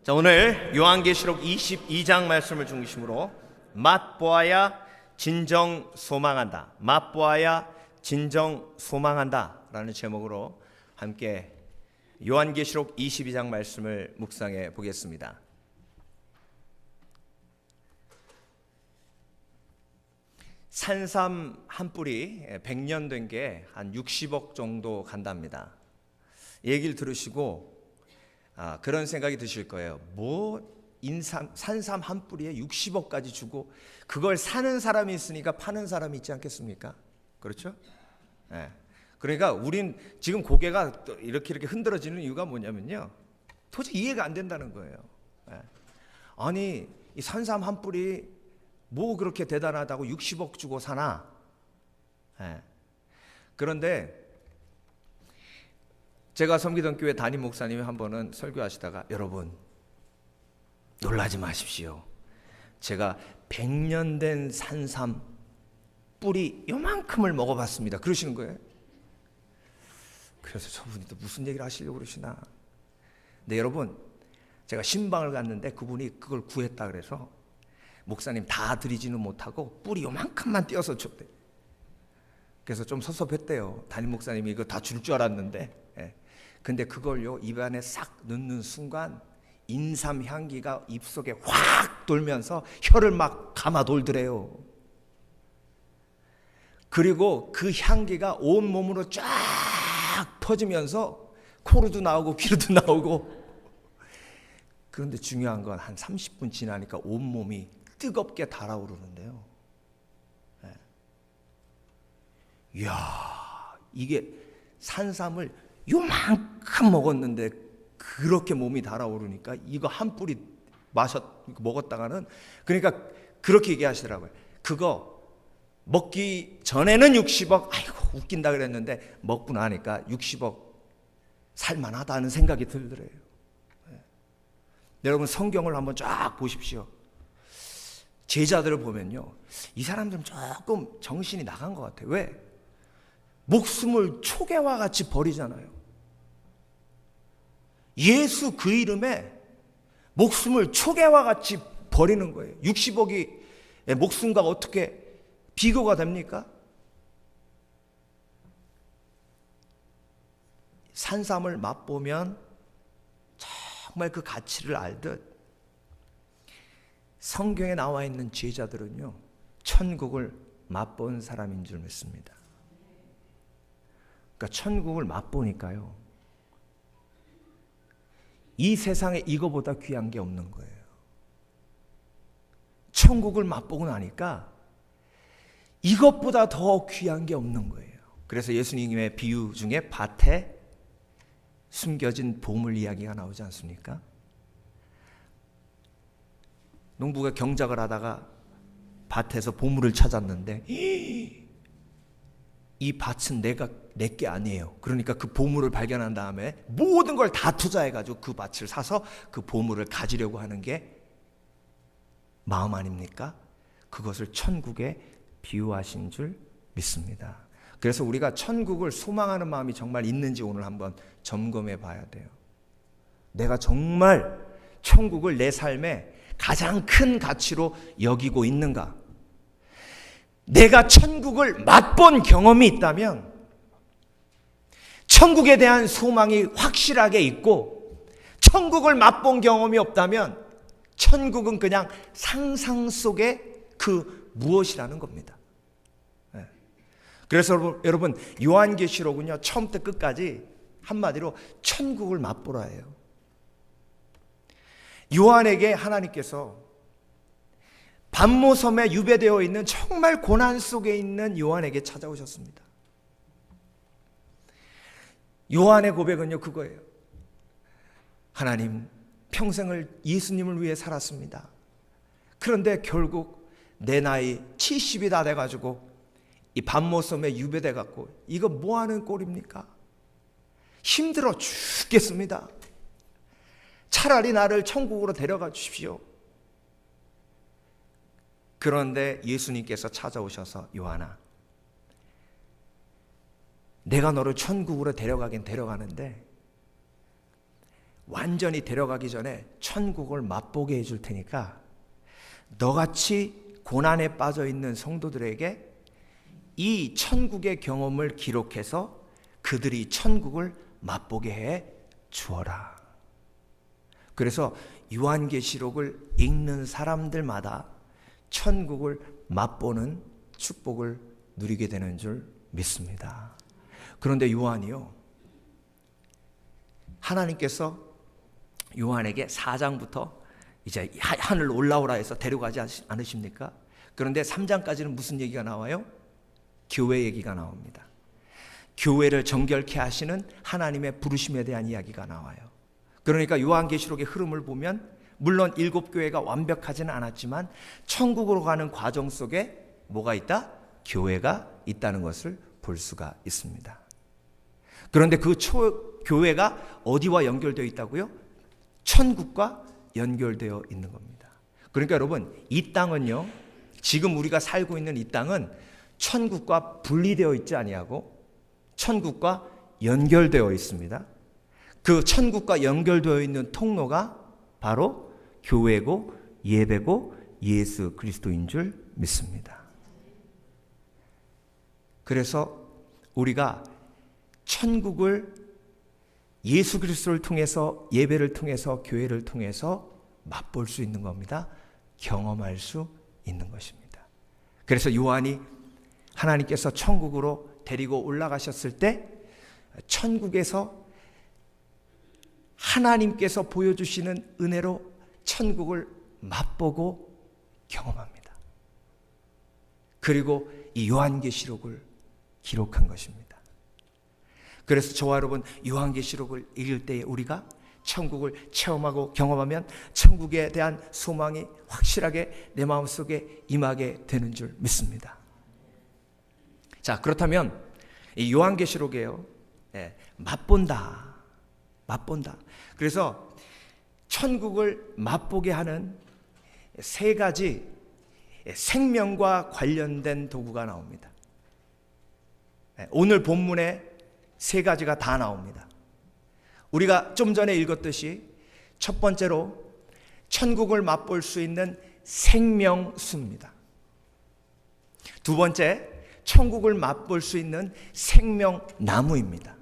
자, 오늘 요한계시록 22장 말씀을 중심으로 맛보아야 진정 소망한다, 맛보아야 진정 소망한다 라는 제목으로 함께 요한계시록 22장 말씀을 묵상해 보겠습니다. 산삼 한 뿌리 100년 된 게 한 60억 정도 간답니다. 얘기를 들으시고 그런 생각이 드실 거예요. 산삼 한 뿌리에 60억까지 주고 그걸 사는 사람이 있으니까 파는 사람이 있지 않겠습니까? 그렇죠? 네. 그러니까 우린 지금 고개가 이렇게 흔들어지는 이유가 뭐냐면요, 도저히 이해가 안 된다는 거예요. 네. 아니, 이 산삼 한 뿌리 뭐 그렇게 대단하다고 60억 주고 사나? 네. 그런데 제가 섬기던 교회 담임 목사님이 한 번은 설교하시다가, 여러분 놀라지 마십시오, 제가 100년 된 산삼 뿌리 요만큼을 먹어봤습니다, 그러시는 거예요. 그래서 저분이 또 무슨 얘기를 하시려고 그러시나. 근데 여러분, 제가 신방을 갔는데 그분이 그걸 구했다 그래서 목사님 다 드리지는 못하고 뿌리 요만큼만 띄어서 줬대. 그래서 좀 섭섭했대요. 담임 목사님이 이거 다 줄 줄 알았는데. 근데 그걸요 입안에 싹 넣는 순간 인삼 향기가 입속에 확 돌면서 혀를 막 감아 돌더래요. 그리고 그 향기가 온 몸으로 쫙 퍼지면서 코로도 나오고 귀로도 나오고. 그런데 중요한 건 한 30분 지나니까 온 몸이 뜨겁게 달아오르는데요. 이야, 이게 산삼을 요만큼 먹었는데 그렇게 몸이 달아오르니까 이거 한 뿌리 먹었다가는, 그러니까 그렇게 얘기하시더라고요. 그거 먹기 전에는 60억 아이고 웃긴다 그랬는데 먹고 나니까 60억 살만하다는 생각이 들더래요. 여러분, 성경을 한번 쫙 보십시오. 제자들을 보면요, 이 사람들은 조금 정신이 나간 것 같아요. 왜? 목숨을 초계와 같이 버리잖아요. 예수 그 이름에 목숨을 초계와 같이 버리는 거예요. 60억이 목숨과 어떻게 비교가 됩니까? 산삼을 맛보면 정말 그 가치를 알듯 성경에 나와 있는 제자들은요, 천국을 맛본 사람인 줄 믿습니다. 그러니까 천국을 맛보니까요, 이 세상에 이거보다 귀한 게 없는 거예요. 천국을 맛보고 나니까 이것보다 더 귀한 게 없는 거예요. 그래서 예수님의 비유 중에 밭에 숨겨진 보물 이야기가 나오지 않습니까? 농부가 경작을 하다가 밭에서 보물을 찾았는데 이 밭은 내게 아니에요. 그러니까 그 보물을 발견한 다음에 모든 걸 다 투자해가지고 그 밭을 사서 그 보물을 가지려고 하는 게 마음 아닙니까? 그것을 천국에 비유하신 줄 믿습니다. 그래서 우리가 천국을 소망하는 마음이 정말 있는지 오늘 한번 점검해 봐야 돼요. 내가 정말 천국을 내 삶에 가장 큰 가치로 여기고 있는가? 내가 천국을 맛본 경험이 있다면, 천국에 대한 소망이 확실하게 있고, 천국을 맛본 경험이 없다면 천국은 그냥 상상 속의 그 무엇이라는 겁니다. 그래서 여러분, 요한계시록은요, 처음부터 끝까지 한마디로 천국을 맛보라 해요. 요한에게 하나님께서 반모섬에 유배되어 있는 정말 고난 속에 있는 요한에게 찾아오셨습니다. 요한의 고백은요, 그거예요. 하나님, 평생을 예수님을 위해 살았습니다. 그런데 결국 내 나이 70이 다 돼가지고 이 반모섬에 유배돼 갖고 이거 뭐 하는 꼴입니까? 힘들어 죽겠습니다. 차라리 나를 천국으로 데려가 주십시오. 그런데 예수님께서 찾아오셔서, 요한아, 내가 너를 천국으로 데려가긴 데려가는데 완전히 데려가기 전에 천국을 맛보게 해줄 테니까 너같이 고난에 빠져 있는 성도들에게 이 천국의 경험을 기록해서 그들이 천국을 맛보게 해 주어라. 그래서 요한계시록을 읽는 사람들마다 천국을 맛보는 축복을 누리게 되는 줄 믿습니다. 그런데 요한이요, 하나님께서 요한에게 4장부터 이제 하늘 올라오라 해서 데려가지 않으십니까? 그런데 3장까지는 무슨 얘기가 나와요? 교회 얘기가 나옵니다. 교회를 정결케 하시는 하나님의 부르심에 대한 이야기가 나와요. 그러니까 요한계시록의 흐름을 보면 물론 7교회가 완벽하지는 않았지만 천국으로 가는 과정 속에 뭐가 있다? 교회가 있다는 것을 볼 수가 있습니다. 그런데 그 교회가 어디와 연결되어 있다고요? 천국과 연결되어 있는 겁니다. 그러니까 여러분, 이 땅은요, 지금 우리가 살고 있는 이 땅은 천국과 분리되어 있지 아니하고 천국과 연결되어 있습니다. 그 천국과 연결되어 있는 통로가 바로 교회고 예배고 예수 그리스도인 줄 믿습니다. 그래서 우리가 천국을 예수 그리스도를 통해서, 예배를 통해서, 교회를 통해서 맛볼 수 있는 겁니다. 경험할 수 있는 것입니다. 그래서 요한이 하나님께서 천국으로 데리고 올라가셨을 때 천국에서 하나님께서 보여주시는 은혜로 천국을 맛보고 경험합니다. 그리고 이 요한계시록을 기록한 것입니다. 그래서 저와 여러분, 요한계시록을 읽을 때 우리가 천국을 체험하고 경험하면 천국에 대한 소망이 확실하게 내 마음속에 임하게 되는 줄 믿습니다. 자, 그렇다면 이 요한계시록에요, 맛본다. 그래서 천국을 맛보게 하는 3가지 생명과 관련된 도구가 나옵니다. 오늘 본문에 3가지가 다 나옵니다. 우리가 좀 전에 읽었듯이 첫 번째로 천국을 맛볼 수 있는 생명수입니다. 두 번째, 천국을 맛볼 수 있는 생명나무입니다.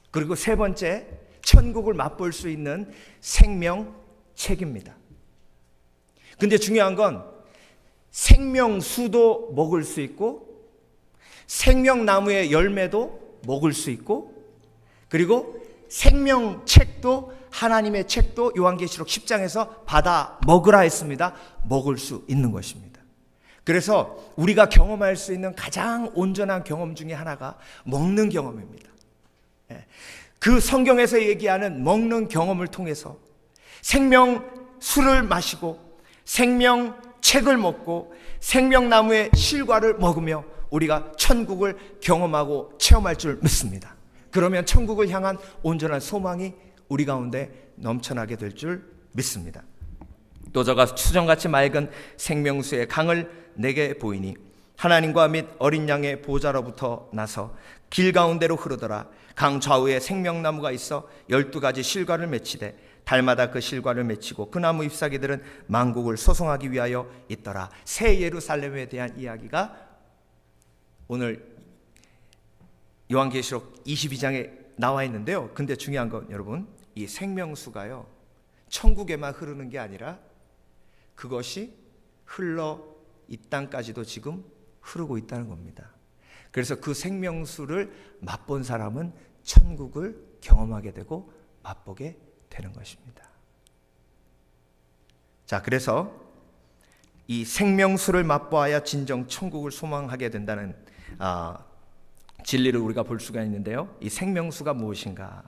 그리고 세 번째, 천국을 맛볼 수 있는 생명책입니다. 근데 중요한 건 생명수도 먹을 수 있고 생명나무의 열매도 먹을 수 있고 그리고 생명책도, 하나님의 책도 요한계시록 10장에서 받아 먹으라 했습니다. 먹을 수 있는 것입니다. 그래서 우리가 경험할 수 있는 가장 온전한 경험 중에 하나가 먹는 경험입니다. 그 성경에서 얘기하는 먹는 경험을 통해서 생명수를 마시고 생명책을 먹고 생명나무의 실과를 먹으며 우리가 천국을 경험하고 체험할 줄 믿습니다. 그러면 천국을 향한 온전한 소망이 우리 가운데 넘쳐나게 될 줄 믿습니다. 또 저가 수정같이 맑은 생명수의 강을 내게 보이니 하나님과 및 어린 양의 보좌로부터 나서 길 가운데로 흐르더라. 강 좌우에 생명나무가 있어 12가지 실과를 맺히되 달마다 그 실과를 맺히고 그 나무 잎사귀들은 만국을 소송하기 위하여 있더라. 새 예루살렘에 대한 이야기가 오늘 요한계시록 22장에 나와 있는데요. 근데 중요한 건 여러분, 이 생명수가요, 천국에만 흐르는 게 아니라 그것이 흘러 이 땅까지도 지금 흐르고 있다는 겁니다. 그래서 그 생명수를 맛본 사람은 천국을 경험하게 되고 맛보게 되는 것입니다. 자, 그래서 이 생명수를 맛보아야 진정 천국을 소망하게 된다는 진리를 우리가 볼 수가 있는데요. 이 생명수가 무엇인가?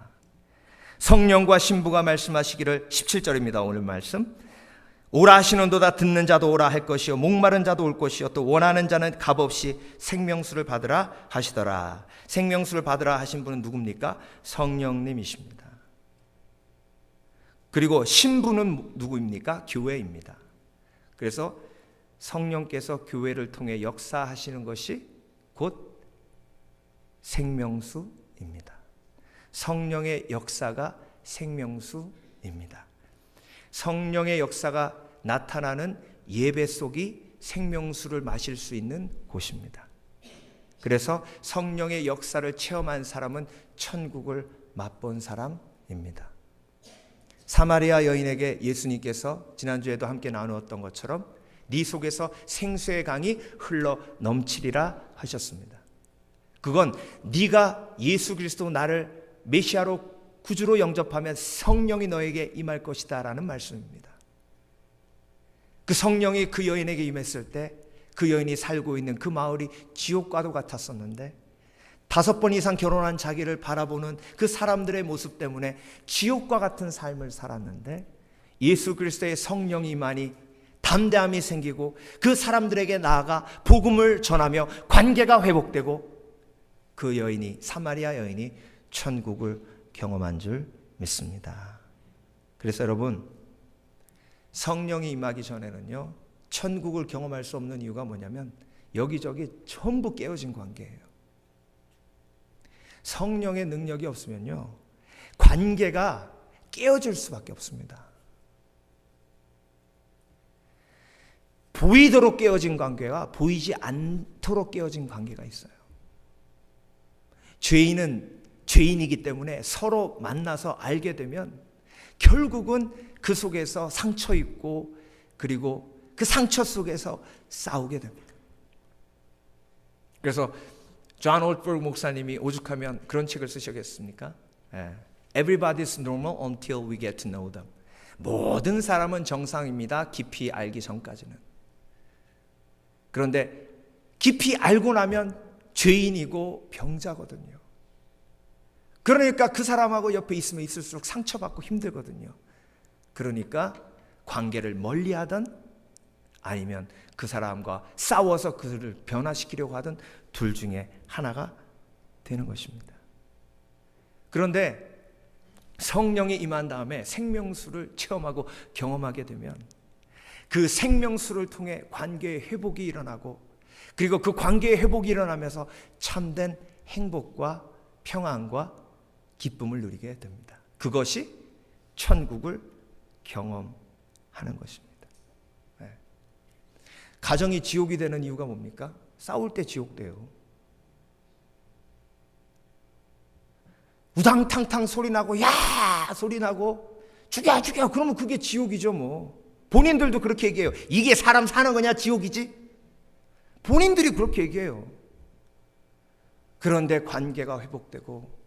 성령과 신부가 말씀하시기를 17절입니다. 오늘 말씀. 오라 하시는도다. 듣는 자도 오라 할 것이요 목마른 자도 올 것이요 또 원하는 자는 값없이 생명수를 받으라 하시더라. 생명수를 받으라 하신 분은 누굽니까? 성령님이십니다. 그리고 신부는 누구입니까? 교회입니다. 그래서 성령께서 교회를 통해 역사하시는 것이 곧 생명수입니다. 성령의 역사가 생명수입니다. 성령의 역사가 나타나는 예배 속이 생명수를 마실 수 있는 곳입니다. 그래서 성령의 역사를 체험한 사람은 천국을 맛본 사람입니다. 사마리아 여인에게 예수님께서 지난주에도 함께 나누었던 것처럼 네 속에서 생수의 강이 흘러 넘치리라 하셨습니다. 그건 네가 예수 그리스도 나를 메시아로 구주로 영접하면 성령이 너에게 임할 것이다 라는 말씀입니다. 그 성령이 그 여인에게 임했을 때 그 여인이 살고 있는 그 마을이 지옥과도 같았었는데 5번 이상 결혼한 자기를 바라보는 그 사람들의 모습 때문에 지옥과 같은 삶을 살았는데 예수 그리스도의 성령이 임하니 담대함이 생기고 그 사람들에게 나아가 복음을 전하며 관계가 회복되고 그 여인이, 사마리아 여인이 천국을 경험한 줄 믿습니다. 그래서 여러분, 성령이 임하기 전에는요, 천국을 경험할 수 없는 이유가 뭐냐면 여기저기 전부 깨어진 관계예요. 성령의 능력이 없으면요, 관계가 깨어질 수밖에 없습니다. 보이도록 깨어진 관계와 보이지 않도록 깨어진 관계가 있어요. 죄인은 죄인이기 때문에 서로 만나서 알게 되면 결국은 그 속에서 상처 입고 그리고 그 상처 속에서 싸우게 됩니다. 그래서 존 올버그 목사님이 오죽하면 그런 책을 쓰셨겠습니까? Everybody's normal until we get to know them. 모든 사람은 정상입니다. 깊이 알기 전까지는. 그런데 깊이 알고 나면 죄인이고 병자거든요. 그러니까 그 사람하고 옆에 있으면 있을수록 상처받고 힘들거든요. 그러니까 관계를 멀리하든 아니면 그 사람과 싸워서 그를 변화시키려고 하든 둘 중에 하나가 되는 것입니다. 그런데 성령이 임한 다음에 생명수를 체험하고 경험하게 되면 그 생명수를 통해 관계의 회복이 일어나고 그리고 그 관계의 회복이 일어나면서 참된 행복과 평안과 기쁨을 누리게 됩니다. 그것이 천국을 경험하는 것입니다. 가정이 지옥이 되는 이유가 뭡니까? 싸울 때 지옥돼요. 우당탕탕 소리 나고 야 소리 나고 죽여 그러면 그게 지옥이죠 뭐. 본인들도 그렇게 얘기해요. 이게 사람 사는 거냐 지옥이지? 본인들이 그렇게 얘기해요. 그런데 관계가 회복되고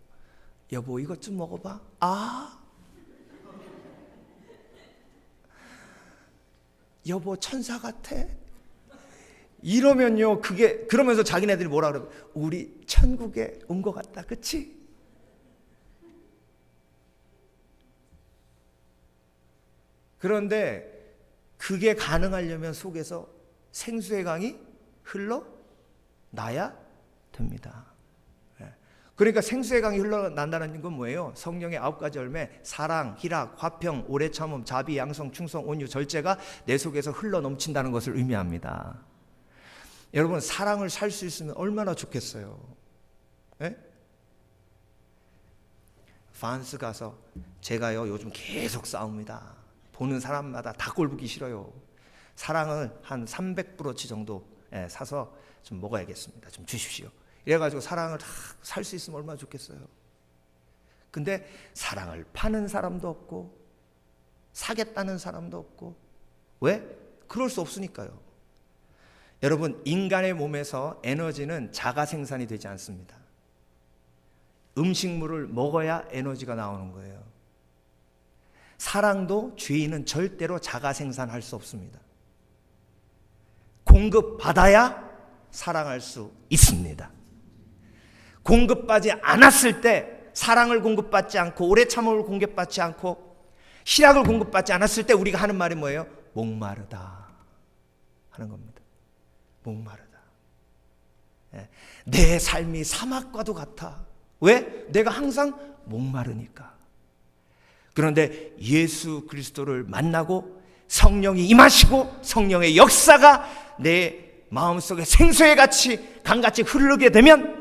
여보 이것 좀 먹어봐. 여보 천사 같아. 이러면요 그게 그러면서 자기네들이 뭐라 그래요? 우리 천국에 온 것 같다. 그치? 그런데 그게 가능하려면 속에서 생수의 강이 흘러나야 됩니다. 그러니까 생수의 강이 흘러난다는 건 뭐예요? 성령의 9가지 열매, 사랑, 희락, 화평, 오래 참음, 자비, 양성, 충성, 온유, 절제가 내 속에서 흘러넘친다는 것을 의미합니다. 여러분 사랑을 살 수 있으면 얼마나 좋겠어요. 판스 가서 제가요 요즘 계속 싸웁니다. 보는 사람마다 다 꼴보기 싫어요. 사랑을 한 300브로치 정도 사서 좀 먹어야겠습니다. 좀 주십시오. 이래가지고 사랑을 다 살 수 있으면 얼마나 좋겠어요. 근데 사랑을 파는 사람도 없고 사겠다는 사람도 없고. 왜? 그럴 수 없으니까요. 여러분 인간의 몸에서 에너지는 자가 생산이 되지 않습니다. 음식물을 먹어야 에너지가 나오는 거예요. 사랑도 죄인은 절대로 자가 생산할 수 없습니다. 공급받아야 사랑할 수 있습니다. 공급받지 않았을 때 사랑을 공급받지 않고 오래 참음을 공급받지 않고 희락을 공급받지 않았을 때 우리가 하는 말이 뭐예요? 목마르다 하는 겁니다. 목마르다. 내 삶이 사막과도 같아. 왜? 내가 항상 목마르니까. 그런데 예수 그리스도를 만나고 성령이 임하시고 성령의 역사가 내 마음속에 생수의 같이 강같이 흐르게 되면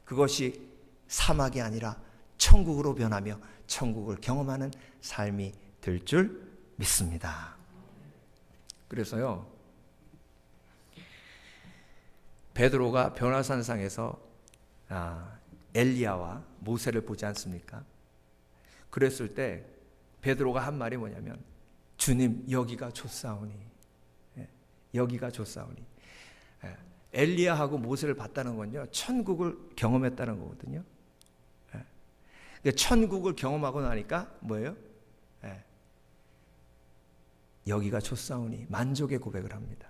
그것이 사막이 아니라 천국으로 변하며 천국을 경험하는 삶이 될 줄 믿습니다. 그래서요, 베드로가 변화산상에서 엘리야와 모세를 보지 않습니까? 그랬을 때 베드로가 한 말이 뭐냐면, 주님, 여기가 좋사오니, 여기가 좋사오니. 엘리야하고 모세를 봤다는 건요, 천국을 경험했다는 거거든요. 천국을 경험하고 나니까 뭐예요? 여기가 좋사오니, 만족의 고백을 합니다.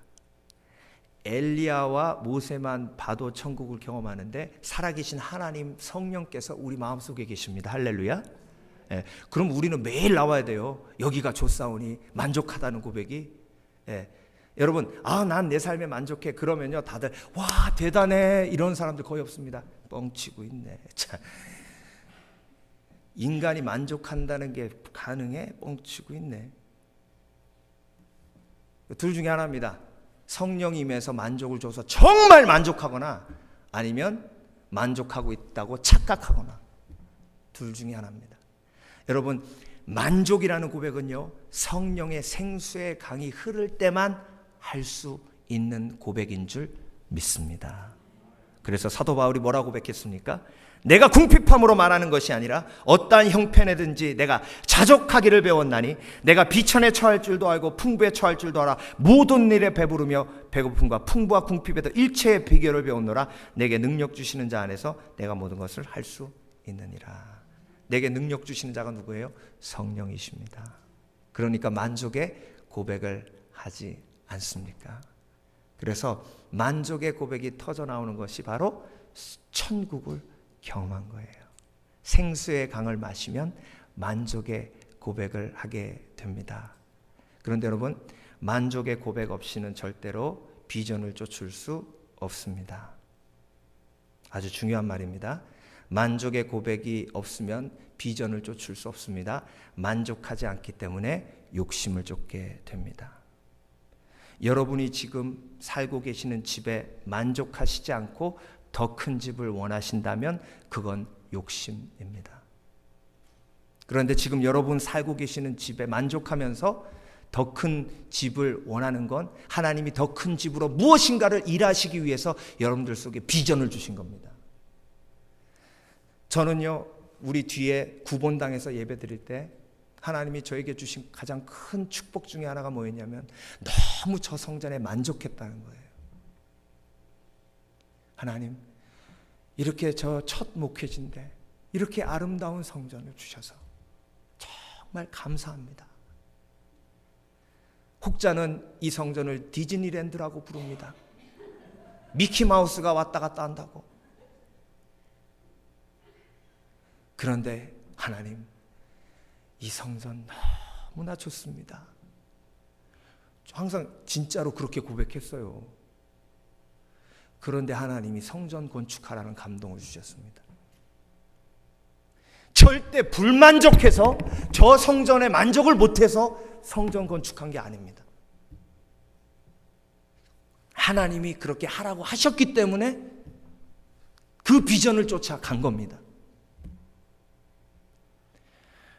엘리야와 모세만 봐도 천국을 경험하는데 살아계신 하나님 성령께서 우리 마음속에 계십니다. 할렐루야. 그럼 우리는 매일 나와야 돼요. 여기가 좋사오니, 만족하다는 고백이. 여러분, 난 내 삶에 만족해. 그러면요, 다들 와, 대단해, 이런 사람들 거의 없습니다. 뻥치고 있네. 자, 인간이 만족한다는 게 가능해? 뻥치고 있네. 둘 중에 하나입니다. 성령이 임해서 만족을 줘서 정말 만족하거나, 아니면 만족하고 있다고 착각하거나. 둘 중에 하나입니다. 여러분, 만족이라는 고백은요, 성령의 생수의 강이 흐를 때만 할 수 있는 고백인 줄 믿습니다. 그래서 사도 바울이 뭐라고 고백했습니까? 내가 궁핍함으로 말하는 것이 아니라 어떠한 형편에든지 내가 자족하기를 배웠나니, 내가 비천에 처할 줄도 알고 풍부에 처할 줄도 알아 모든 일에 배부르며 배고픔과 풍부와 궁핍에도 일체의 비결을 배웠노라. 내게 능력 주시는 자 안에서 내가 모든 것을 할 수 있느니라. 내게 능력 주시는 자가 누구예요? 성령이십니다. 그러니까 만족의 고백을 하지 않습니까? 그래서 만족의 고백이 터져 나오는 것이 바로 천국을 경험한 거예요. 생수의 강을 마시면 만족의 고백을 하게 됩니다. 그런데 여러분, 만족의 고백 없이는 절대로 비전을 쫓을 수 없습니다. 아주 중요한 말입니다. 만족의 고백이 없으면 비전을 쫓을 수 없습니다. 만족하지 않기 때문에 욕심을 쫓게 됩니다. 여러분이 지금 살고 계시는 집에 만족하시지 않고 더 큰 집을 원하신다면 그건 욕심입니다. 그런데 지금 여러분 살고 계시는 집에 만족하면서 더 큰 집을 원하는 건 하나님이 더 큰 집으로 무엇인가를 일하시기 위해서 여러분들 속에 비전을 주신 겁니다. 저는요, 우리 뒤에 구본당에서 예배 드릴 때 하나님이 저에게 주신 가장 큰 축복 중에 하나가 뭐였냐면, 너무 저 성전에 만족했다는 거예요. 하나님, 이렇게 저 첫 목회지인데 이렇게 아름다운 성전을 주셔서 정말 감사합니다. 혹자는 이 성전을 디즈니랜드라고 부릅니다. 미키마우스가 왔다 갔다 한다고. 그런데 하나님, 이 성전 너무나 좋습니다. 항상 진짜로 그렇게 고백했어요. 그런데 하나님이 성전 건축하라는 감동을 주셨습니다. 절대 불만족해서 저 성전에 만족을 못해서 성전 건축한 게 아닙니다. 하나님이 그렇게 하라고 하셨기 때문에 그 비전을 쫓아간 겁니다.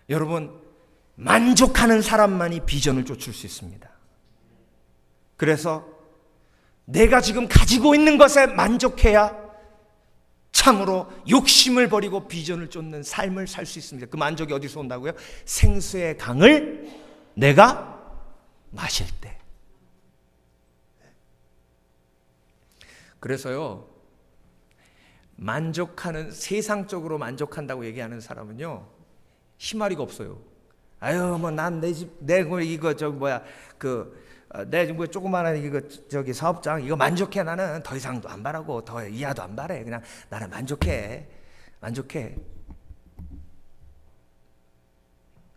여러분, 만족하는 사람만이 비전을 쫓을 수 있습니다. 그래서 내가 지금 가지고 있는 것에 만족해야 참으로 욕심을 버리고 비전을 쫓는 삶을 살 수 있습니다. 그 만족이 어디서 온다고요? 생수의 강을 내가 마실 때. 그래서요, 만족하는, 세상적으로 만족한다고 얘기하는 사람은요, 희마리가 없어요. 아유, 뭐 난 내 집, 내 이거 내 뭐 조그마한 이거 저기 사업장 이거 만족해. 나는 더 이상도 안 바라고 더 이하도 안 바래. 그냥 나는 만족해.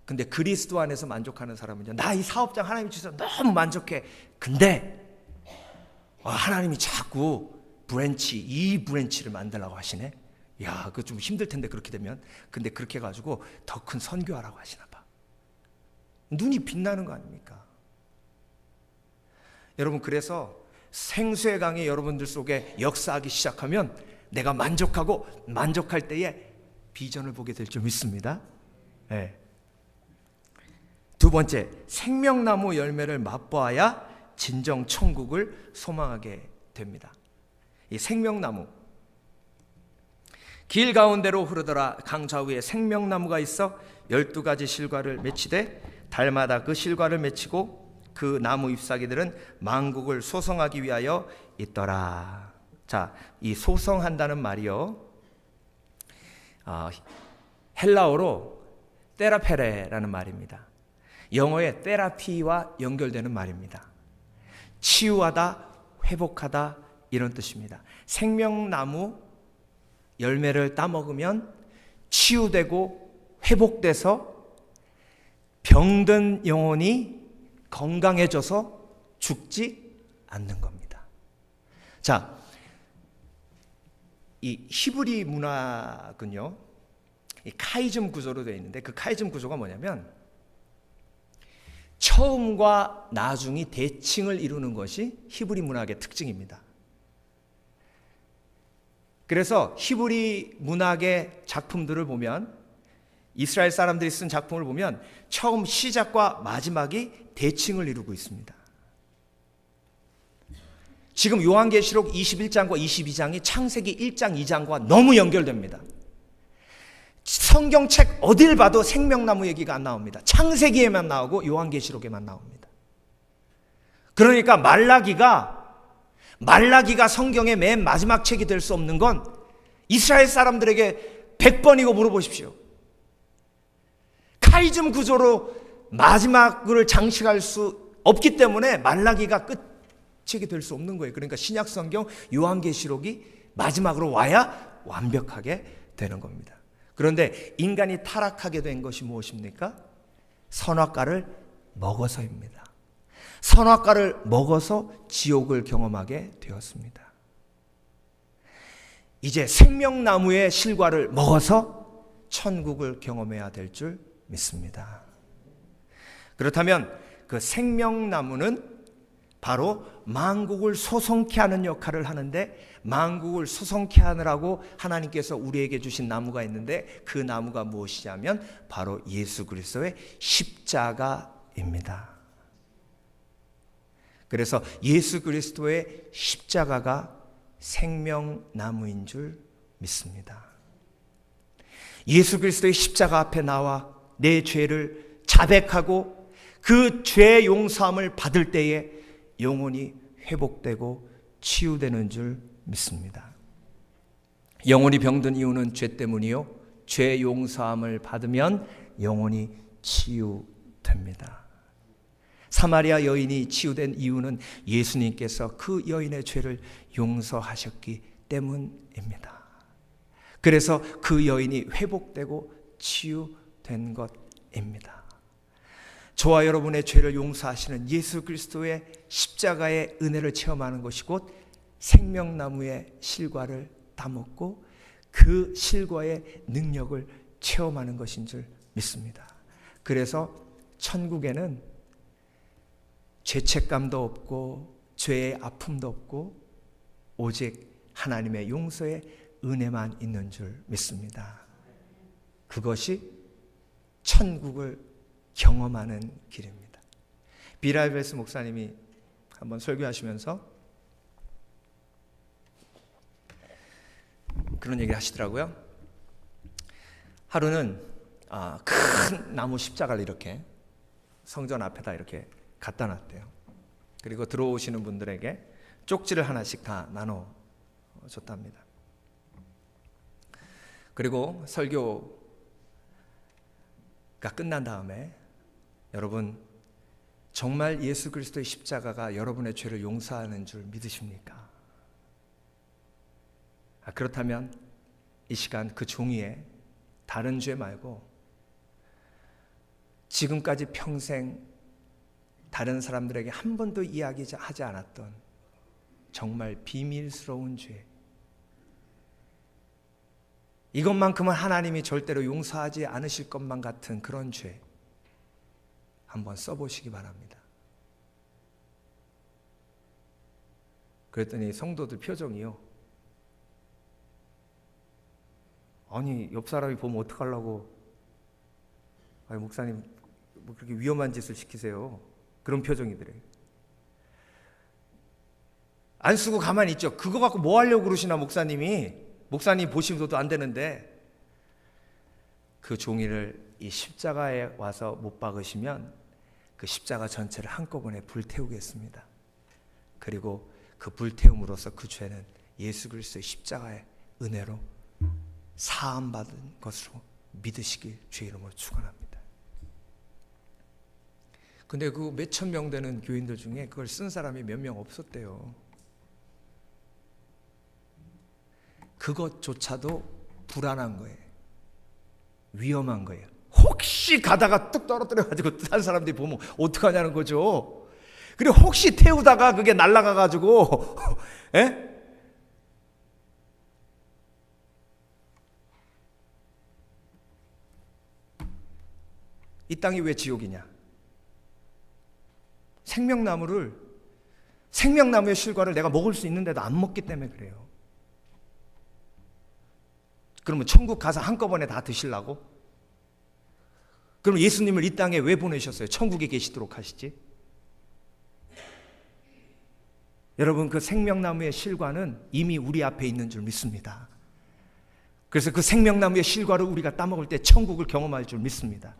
근데 그리스도 안에서 만족하는 사람은요, 나 이 사업장 하나님이 주셔서 너무 만족해. 근데 하나님이 자꾸 이 브랜치를 만들라고 하시네. 야, 그거 좀 힘들 텐데 그렇게 되면. 근데 그렇게 해가지고 더 큰 선교하라고 하시나 봐. 눈이 빛나는 거 아닙니까? 여러분, 그래서 생수의 강이 여러분들 속에 역사하기 시작하면 내가 만족할 때에 비전을 보게 될 줄 믿습니다. 네. 두 번째, 생명나무 열매를 맛보아야 진정 천국을 소망하게 됩니다. 이 생명나무, 길 가운데로 흐르더라 강 좌우에 생명나무가 있어 12가지 실과를 맺히되 달마다 그 실과를 맺히고 그 나무 잎사귀들은 만국을 소성하기 위하여 있더라. 자, 이 소성한다는 말이요, 헬라어로 테라페레라는 말입니다. 영어의 테라피와 연결되는 말입니다. 치유하다, 회복하다, 이런 뜻입니다. 생명나무 열매를 따먹으면 치유되고 회복돼서 병든 영혼이 건강해져서 죽지 않는 겁니다. 자, 이 히브리 문학은요, 이 카이즘 구조로 되어 있는데, 그 카이즘 구조가 뭐냐면 처음과 나중이 대칭을 이루는 것이 히브리 문학의 특징입니다. 그래서 히브리 문학의 작품들을 보면, 이스라엘 사람들이 쓴 작품을 보면 처음 시작과 마지막이 대칭을 이루고 있습니다. 지금 요한계시록 21장과 22장이 창세기 1장, 2장과 너무 연결됩니다. 성경책 어딜 봐도 생명나무 얘기가 안 나옵니다. 창세기에만 나오고 요한계시록에만 나옵니다. 그러니까 말라기가 성경의 맨 마지막 책이 될 수 없는 건 이스라엘 사람들에게 100번이고 물어보십시오. 카이즘 구조로 마지막을 장식할 수 없기 때문에 말라기가 끝책이 될 수 없는 거예요. 그러니까 신약 성경 요한계시록이 마지막으로 와야 완벽하게 되는 겁니다. 그런데 인간이 타락하게 된 것이 무엇입니까? 선악과를 먹어서입니다. 선악과를 먹어서 지옥을 경험하게 되었습니다. 이제 생명나무의 실과를 먹어서 천국을 경험해야 될 줄 믿습니다. 그렇다면 그 생명나무는 바로 만국을 소성케 하는 역할을 하는데, 만국을 소성케 하느라고 하나님께서 우리에게 주신 나무가 있는데, 그 나무가 무엇이냐면 바로 예수 그리스도의 십자가입니다. 그래서 예수 그리스도의 십자가가 생명나무인 줄 믿습니다. 예수 그리스도의 십자가 앞에 나와 내 죄를 자백하고 그 죄 용서함을 받을 때에 영혼이 회복되고 치유되는 줄 믿습니다. 영혼이 병든 이유는 죄 때문이요, 죄 용서함을 받으면 영혼이 치유됩니다. 사마리아 여인이 치유된 이유는 예수님께서 그 여인의 죄를 용서하셨기 때문입니다. 그래서 그 여인이 회복되고 치유된 것입니다. 저와 여러분의 죄를 용서하시는 예수 그리스도의 십자가의 은혜를 체험하는 것이 곧 생명나무의 실과를 따먹고 그 실과의 능력을 체험하는 것인 줄 믿습니다. 그래서 천국에는 죄책감도 없고 죄의 아픔도 없고 오직 하나님의 용서의 은혜만 있는 줄 믿습니다. 그것이 천국을 경험하는 길입니다. 비라이베스 목사님이 한번 설교하시면서 그런 얘기를 하시더라고요. 하루는 큰 나무 십자가를 이렇게 성전 앞에다 이렇게 갖다 놨대요. 그리고 들어오시는 분들에게 쪽지를 하나씩 다 나눠 줬답니다. 그리고 설교가 끝난 다음에, 여러분 정말 예수 그리스도의 십자가가 여러분의 죄를 용서하는 줄 믿으십니까? 그렇다면 이 시간 그 종이에 다른 죄 말고 지금까지 평생 다른 사람들에게 한 번도 이야기하지 않았던 정말 비밀스러운 죄, 이것만큼은 하나님이 절대로 용서하지 않으실 것만 같은 그런 죄 한번 써보시기 바랍니다. 그랬더니 성도들 표정이요, 아니 옆 사람이 보면 어떡하려고, 아니 목사님 뭐 그렇게 위험한 짓을 시키세요. 그런 표정이더래요. 안 쓰고 가만히 있죠. 그거 갖고 뭐 하려고 그러시나 목사님이. 목사님 보시면서도 안 되는데, 그 종이를 이 십자가에 와서 못 박으시면 그 십자가 전체를 한꺼번에 불태우겠습니다. 그리고 그 불태움으로써 그 죄는 예수 그리스도의 십자가의 은혜로 사함받은 것으로 믿으시길 주의 이름으로 축원합니다. 근데 그 몇천 명 되는 교인들 중에 그걸 쓴 사람이 몇 명 없었대요. 그것조차도 불안한 거예요. 위험한 거예요. 혹시 가다가 뚝 떨어뜨려가지고 다른 사람들이 보면 어떡하냐는 거죠. 그리고 혹시 태우다가 그게 날아가가지고 에? 이 땅이 왜 지옥이냐? 생명나무의 실과를 내가 먹을 수 있는데도 안 먹기 때문에 그래요. 그러면 천국 가서 한꺼번에 다 드시려고? 그럼 예수님을 이 땅에 왜 보내셨어요? 천국에 계시도록 하시지? 여러분, 그 생명나무의 실과는 이미 우리 앞에 있는 줄 믿습니다. 그래서 그 생명나무의 실과를 우리가 따먹을 때 천국을 경험할 줄 믿습니다.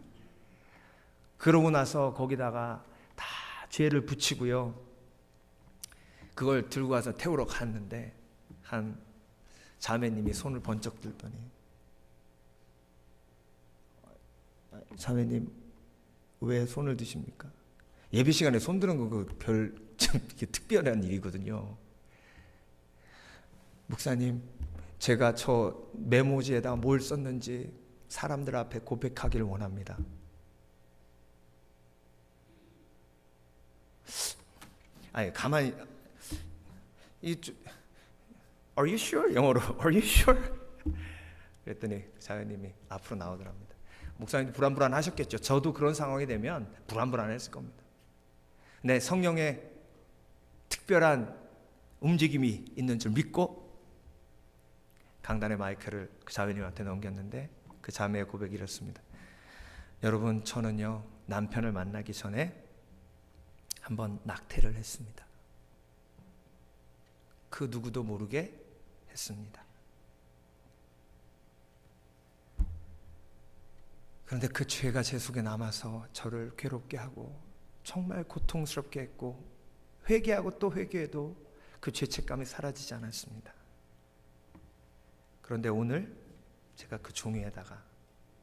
그러고 나서 거기다가 다 죄를 붙이고요, 그걸 들고 가서 태우러 갔는데 한 자매님이 손을 번쩍 들더니, 자매님 왜 손을 드십니까? 예배 시간에 손 드는 거 그 별 좀 특별한 일이거든요. 목사님, 제가 저 메모지에다 뭘 썼는지 사람들 앞에 고백하기를 원합니다. 아니 가만히 Are you sure? 영어로 Are you sure? 그랬더니 자매님이 앞으로 나오더랍니다. 목사님 불안불안하셨겠죠. 저도 그런 상황이 되면 불안불안했을 겁니다. 네, 성령의 특별한 움직임이 있는 줄 믿고 강단의 마이크를 그 자매님한테 넘겼는데, 그 자매의 고백이 이렇습니다. 여러분, 저는요 남편을 만나기 전에 한번 낙태를 했습니다. 그 누구도 모르게 했습니다. 그런데 그 죄가 제 속에 남아서 저를 괴롭게 하고 정말 고통스럽게 했고, 회개하고 또 회개해도 그 죄책감이 사라지지 않았습니다. 그런데 오늘 제가 그 종이에다가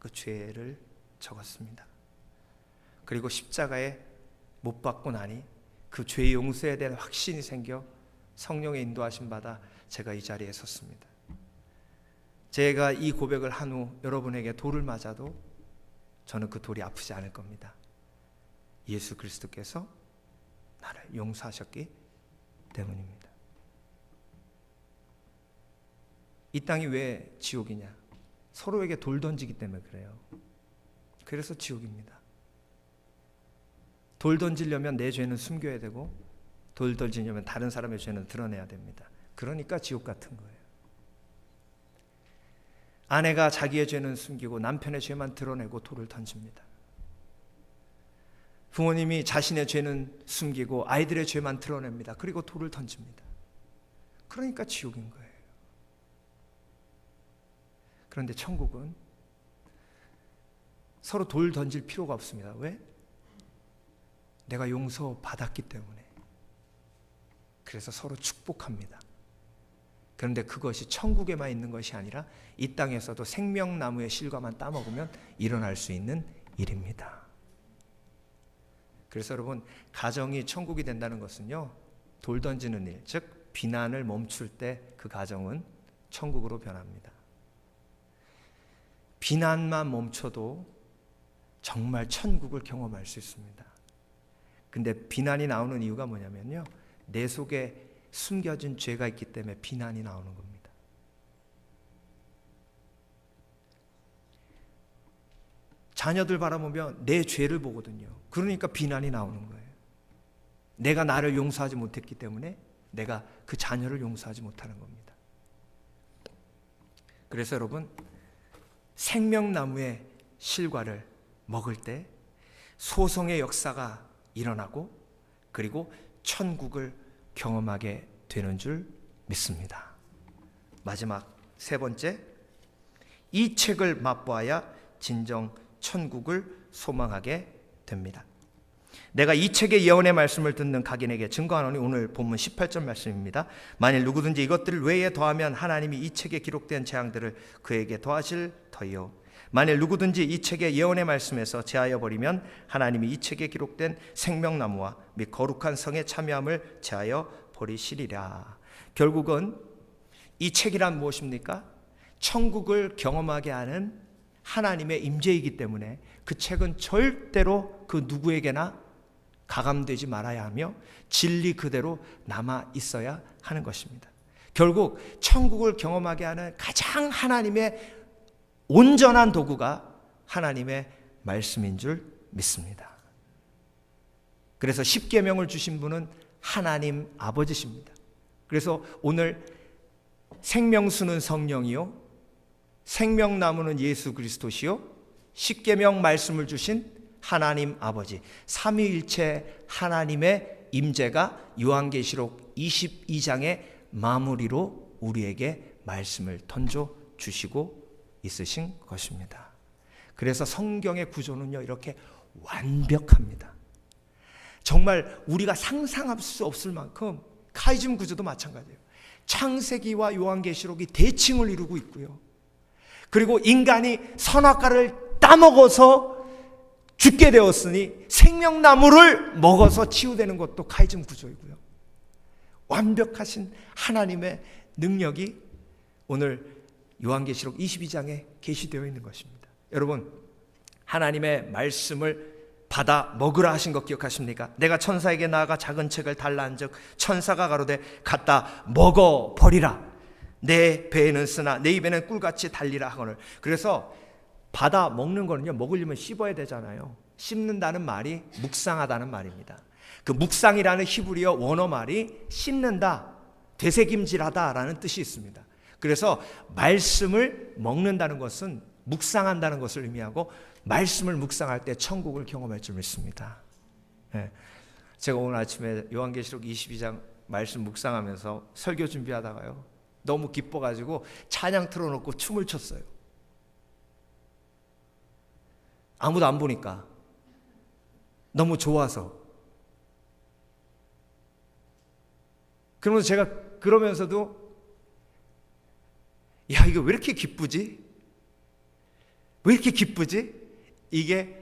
그 죄를 적었습니다. 그리고 십자가에 못 박고 나니 그 죄 용서에 대한 확신이 생겨 성령의 인도하심 받아 제가 이 자리에 섰습니다. 제가 이 고백을 한 후 여러분에게 돌을 맞아도 저는 그 돌이 아프지 않을 겁니다. 예수 그리스도께서 나를 용서하셨기 때문입니다. 이 땅이 왜 지옥이냐? 서로에게 돌 던지기 때문에 그래요. 그래서 지옥입니다. 돌 던지려면 내 죄는 숨겨야 되고, 돌 던지려면 다른 사람의 죄는 드러내야 됩니다. 그러니까 지옥 같은 거예요. 아내가 자기의 죄는 숨기고 남편의 죄만 드러내고 돌을 던집니다. 부모님이 자신의 죄는 숨기고 아이들의 죄만 드러냅니다. 그리고 돌을 던집니다. 그러니까 지옥인 거예요. 그런데 천국은 서로 돌 던질 필요가 없습니다. 왜? 내가 용서받았기 때문에. 그래서 서로 축복합니다. 그런데 그것이 천국에만 있는 것이 아니라 이 땅에서도 생명나무의 실과만 따먹으면 일어날 수 있는 일입니다. 그래서 여러분, 가정이 천국이 된다는 것은요, 돌 던지는 일, 즉 비난을 멈출 때 그 가정은 천국으로 변합니다. 비난만 멈춰도 정말 천국을 경험할 수 있습니다. 근데 비난이 나오는 이유가 뭐냐면요, 내 속에 숨겨진 죄가 있기 때문에 비난이 나오는 겁니다. 자녀들 바라보면 내 죄를 보거든요. 그러니까 비난이 나오는 거예요. 내가 나를 용서하지 못했기 때문에 내가 그 자녀를 용서하지 못하는 겁니다. 그래서 여러분, 생명나무의 실과를 먹을 때 소송의 역사가 일어나고 그리고 천국을 경험하게 되는 줄 믿습니다. 마지막 세 번째, 이 책을 맛보아야 진정 천국을 소망하게 됩니다. 내가 이 책의 예언의 말씀을 듣는 각인에게 증거하노니, 오늘 본문 18절 말씀입니다. 만일 누구든지 이것들을 외에 더하면 하나님이 이 책에 기록된 재앙들을 그에게 더하실 터이요, 만일 누구든지 이 책의 예언의 말씀에서 제하여 버리면 하나님이 이 책에 기록된 생명나무와 및 거룩한 성의 참여함을 제하여 버리시리라. 결국은 이 책이란 무엇입니까? 천국을 경험하게 하는 하나님의 임재이기 때문에 그 책은 절대로 그 누구에게나 가감되지 말아야 하며 진리 그대로 남아 있어야 하는 것입니다. 결국 천국을 경험하게 하는 가장 하나님의 온전한 도구가 하나님의 말씀인 줄 믿습니다. 그래서 십계명을 주신 분은 하나님 아버지십니다. 그래서 오늘 생명수는 성령이요, 생명나무는 예수 그리스도시요, 십계명 말씀을 주신 하나님 아버지, 삼위일체 하나님의 임재가 요한계시록 22장의 마무리로 우리에게 말씀을 던져 주시고 있으신 것입니다. 그래서 성경의 구조는요, 이렇게 완벽합니다. 정말 우리가 상상할 수 없을 만큼, 카이즘 구조도 마찬가지예요. 창세기와 요한계시록이 대칭을 이루고 있고요, 그리고 인간이 선악과를 따먹어서 죽게 되었으니 생명나무를 먹어서 치유되는 것도 카이즘 구조이고요, 완벽하신 하나님의 능력이 오늘 요한계시록 22장에 계시되어 있는 것입니다. 여러분, 하나님의 말씀을 받아 먹으라 하신 것 기억하십니까? 내가 천사에게 나아가 작은 책을 달라 한즉 천사가 가로되 갖다 먹어 버리라. 내 배에는 쓰나 내 입에는 꿀같이 달리라 하거늘. 그래서 받아 먹는 거는요, 먹으려면 씹어야 되잖아요. 씹는다는 말이 묵상하다는 말입니다. 그 묵상이라는 히브리어 원어 말이 씹는다, 되새김질하다라는 뜻이 있습니다. 그래서 말씀을 먹는다는 것은 묵상한다는 것을 의미하고, 말씀을 묵상할 때 천국을 경험할 줄 믿습니다. 제가 오늘 아침에 요한계시록 22장 말씀 묵상하면서 설교 준비하다가요, 너무 기뻐가지고 찬양 틀어놓고 춤을 췄어요. 아무도 안 보니까 너무 좋아서. 그러면서 제가 그러면서도 야, 이거 왜 이렇게 기쁘지? 왜 이렇게 기쁘지? 이게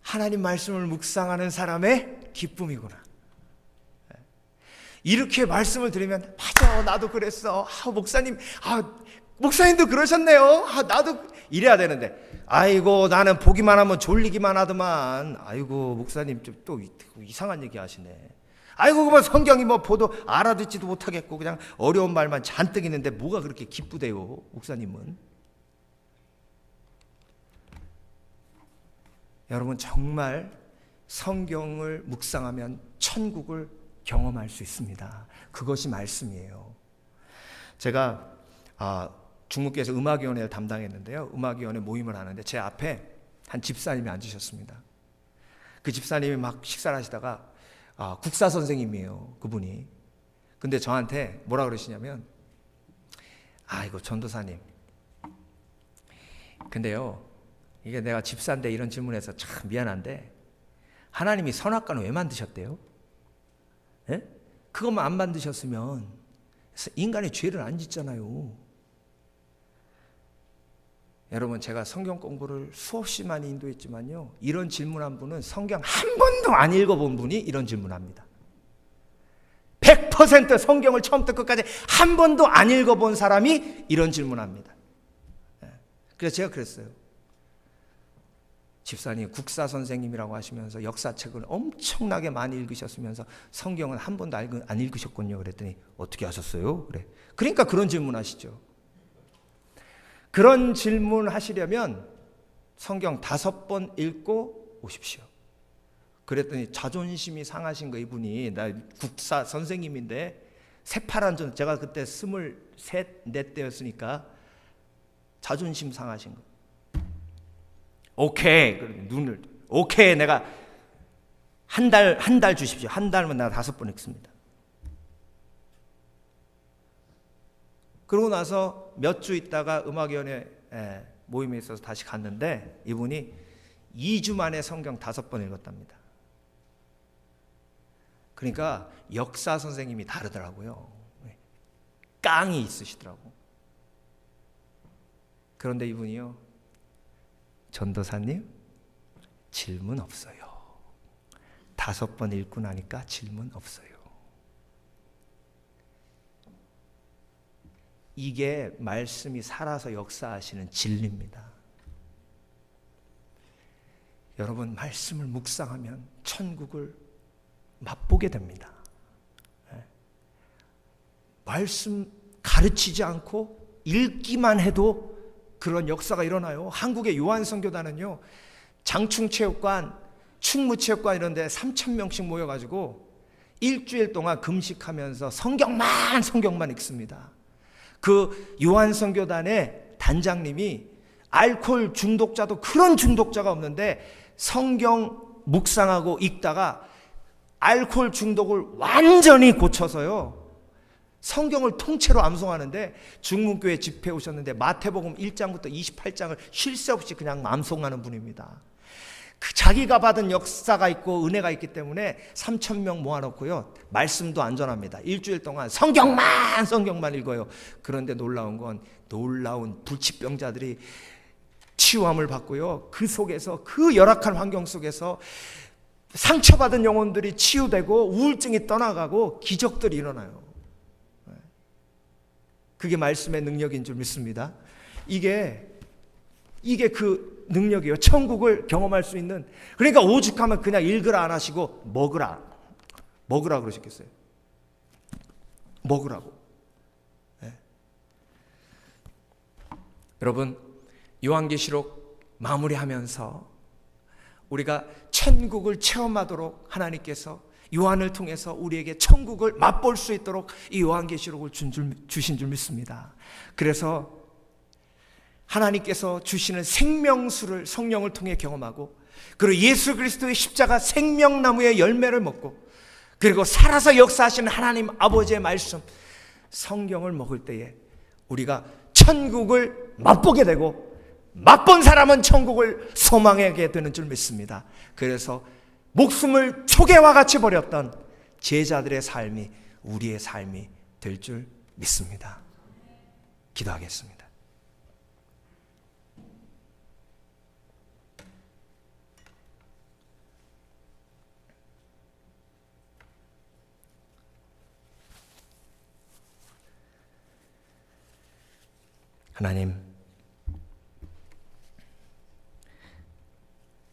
하나님 말씀을 묵상하는 사람의 기쁨이구나. 이렇게 말씀을 들으면, 맞아, 나도 그랬어. 목사님도 그러셨네요. 나도 이래야 되는데, 아이고, 나는 보기만 하면 졸리기만 하더만. 아이고, 목사님 좀 또 이상한 얘기 하시네. 아이고, 그만 성경이 뭐 보도 알아듣지도 못하겠고 그냥 어려운 말만 잔뜩 있는데 뭐가 그렇게 기쁘대요, 목사님은. 여러분, 정말 성경을 묵상하면 천국을 경험할 수 있습니다. 그것이 말씀이에요. 제가 중국교회에서 음악위원회를 담당했는데요, 음악위원회 모임을 하는데 제 앞에 한 집사님이 앉으셨습니다. 그 집사님이 막 식사를 하시다가 국사 선생님이에요, 그분이. 근데 저한테 뭐라 그러시냐면, 아이고 전도사님, 근데요, 이게 내가 집사인데 이런 질문해서 참 미안한데 하나님이 선악과는 왜 만드셨대요? 예? 그것만 안 만드셨으면 인간의 죄를 안 짓잖아요. 여러분, 제가 성경 공부를 수없이 많이 인도했지만요, 이런 질문한 분은 성경 한 번도 안 읽어본 분이 이런 질문합니다. 100% 성경을 처음부터 끝까지 한 번도 안 읽어본 사람이 이런 질문합니다. 그래서 제가 그랬어요. 집사님 국사 선생님이라고 하시면서 역사책을 엄청나게 많이 읽으셨으면서 성경은 한 번도 안 읽으셨군요. 그랬더니 어떻게 하셨어요? 그러니까 그런 질문 하시죠. 그런 질문 하시려면 성경 5번 읽고 오십시오. 그랬더니 자존심이 상하신 거, 이분이. 나 국사 선생님인데 새파란 전, 제가 그때 23, 4 때였으니까 자존심 상하신 거. 오케이. 눈을 오케이. 내가 한 달 주십시오. 한 달면 내가 5번 읽습니다. 그러고 나서 몇 주 있다가 음악위원회 모임에 있어서 다시 갔는데 이분이 2주 만에 성경 5번 읽었답니다. 그러니까 역사 선생님이 다르더라고요. 깡이 있으시더라고. 그런데 이분이요, 전도사님 질문 없어요. 5번 읽고 나니까 질문 없어요. 이게 말씀이 살아서 역사하시는 진리입니다. 여러분, 말씀을 묵상하면 천국을 맛보게 됩니다. 말씀 가르치지 않고 읽기만 해도 그런 역사가 일어나요. 한국의 요한선교단은요, 장충체육관, 충무체육관 이런 데 3,000명씩 모여가지고 일주일 동안 금식하면서 성경만 읽습니다. 그 요한선교단의 단장님이 알코올 중독자도 그런 중독자가 없는데 성경 묵상하고 읽다가 알코올 중독을 완전히 고쳐서요, 성경을 통째로 암송하는데 중문교회 집회 오셨는데 마태복음 1장부터 28장을 쉴 새 없이 그냥 암송하는 분입니다. 그 자기가 받은 역사가 있고 은혜가 있기 때문에 3,000명 모아놓고요, 말씀도 안전합니다. 일주일 동안 성경만 읽어요. 그런데 놀라운 건 놀라운 불치병자들이 치유함을 받고요, 그 속에서, 그 열악한 환경 속에서 상처받은 영혼들이 치유되고 우울증이 떠나가고 기적들이 일어나요. 그게 말씀의 능력인 줄 믿습니다. 이게 그 능력이에요. 천국을 경험할 수 있는. 그러니까 오죽하면 그냥 읽으라 안 하시고 먹으라 그러셨겠어요. 먹으라고. 네. 여러분, 요한계시록 마무리하면서 우리가 천국을 체험하도록 하나님께서 요한을 통해서 우리에게 천국을 맛볼 수 있도록 이 요한계시록을 주신 줄 믿습니다. 그래서 하나님께서 주시는 생명수를 성령을 통해 경험하고, 그리고 예수 그리스도의 십자가 생명나무의 열매를 먹고, 그리고 살아서 역사하시는 하나님 아버지의 말씀 성경을 먹을 때에 우리가 천국을 맛보게 되고, 맛본 사람은 천국을 소망하게 되는 줄 믿습니다. 그래서 목숨을 초계와 같이 버렸던 제자들의 삶이 우리의 삶이 될 줄 믿습니다. 기도하겠습니다. 하나님,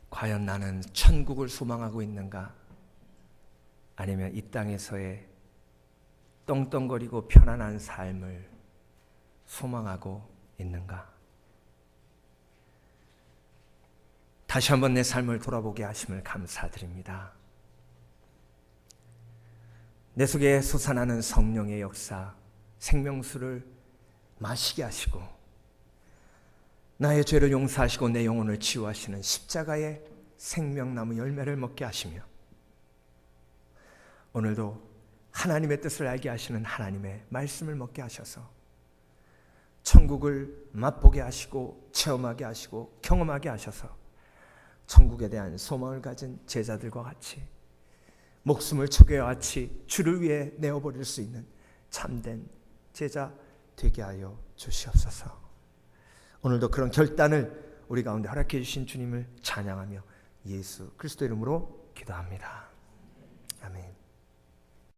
과연 나는 천국을 소망하고 있는가? 아니면 이 땅에서의 떵떵거리고 편안한 삶을 소망하고 있는가? 다시 한번 내 삶을 돌아보게 하심을 감사드립니다. 내 속에 솟아나는 성령의 역사, 생명수를 마시게 하시고, 나의 죄를 용서하시고 내 영혼을 치유하시는 십자가의 생명나무 열매를 먹게 하시며, 오늘도 하나님의 뜻을 알게 하시는 하나님의 말씀을 먹게 하셔서 천국을 맛보게 하시고 체험하게 하시고 경험하게 하셔서 천국에 대한 소망을 가진 제자들과 같이, 목숨을 초계와 같이 주를 위해 내어버릴 수 있는 참된 제자 되게 하여 주시옵소서. 오늘도 그런 결단을 우리 가운데 허락해 주신 주님을 찬양하며 예수 그리스도 이름으로 기도합니다. 아멘.